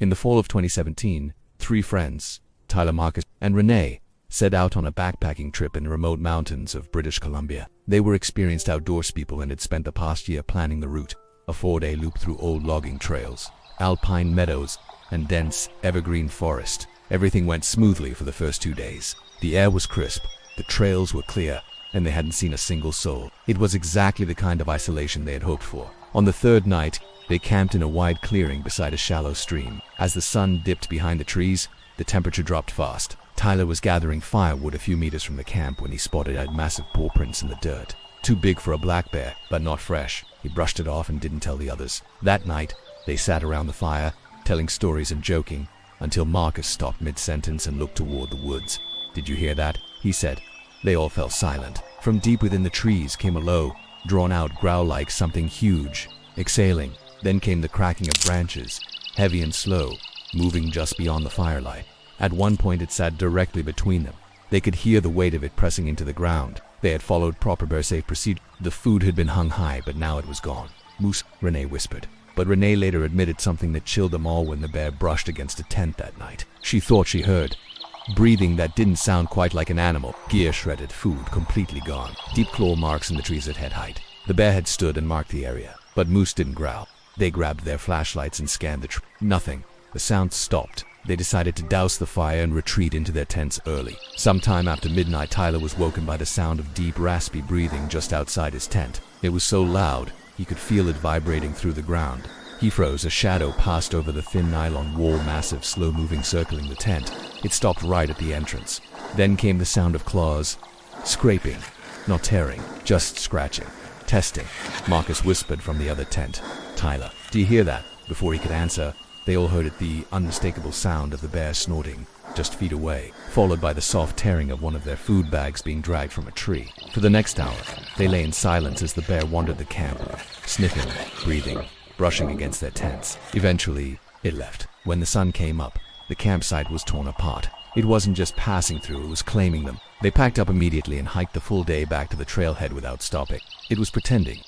In the fall of 2017, three friends, Tyler, Marcus, and Renee, set out on a backpacking trip in the remote mountains of British Columbia. They were experienced outdoors people and had spent the past year planning the route, a 4-day loop through old logging trails, alpine meadows, and dense evergreen forest. Everything went smoothly for the first 2 days. The air was crisp, the trails were clear, and they hadn't seen a single soul. It was exactly the kind of isolation they had hoped for. On the third night, they camped in a wide clearing beside a shallow stream. As the sun dipped behind the trees, the temperature dropped fast. Tyler was gathering firewood a few meters from the camp when he spotted a massive paw prints in the dirt. Too big for a black bear, but not fresh. He brushed it off and didn't tell the others. That night, they sat around the fire, telling stories and joking, until Marcus stopped mid-sentence and looked toward the woods. "Did you hear that?" he said. They all fell silent. From deep within the trees came a low, drawn-out growl like something huge, exhaling. Then came the cracking of branches, heavy and slow, moving just beyond the firelight. At one point it sat directly between them. They could hear the weight of it pressing into the ground. They had followed proper bear-safe procedure. The food had been hung high, but now it was gone. "Moose," Renee whispered. But Renee later admitted something that chilled them all when the bear brushed against a tent that night. She thought she heard breathing that didn't sound quite like an animal. Gear shredded, food completely gone, deep claw marks in the trees at head height. The bear had stood and marked the area, but Moose didn't growl. They grabbed their flashlights and scanned the Nothing. The sound stopped. They decided to douse the fire and retreat into their tents early. Sometime after midnight, Tyler was woken by the sound of deep, raspy breathing just outside his tent. It was so loud, he could feel it vibrating through the ground. He froze. A shadow passed over the thin nylon wall, massive, slow-moving, circling the tent. It stopped right at the entrance. Then came the sound of claws, scraping, not tearing, just scratching. "Testing," Marcus whispered from the other tent. "Tyler, do you hear that?" Before he could answer, they all heard it, the unmistakable sound of the bear snorting, just feet away, followed by the soft tearing of one of their food bags being dragged from a tree. For the next hour, they lay in silence as the bear wandered the camp, sniffing, breathing, brushing against their tents. Eventually, it left. When the sun came up, the campsite was torn apart. It wasn't just passing through, it was claiming them. They packed up immediately and hiked the full day back to the trailhead without stopping. It was pretending,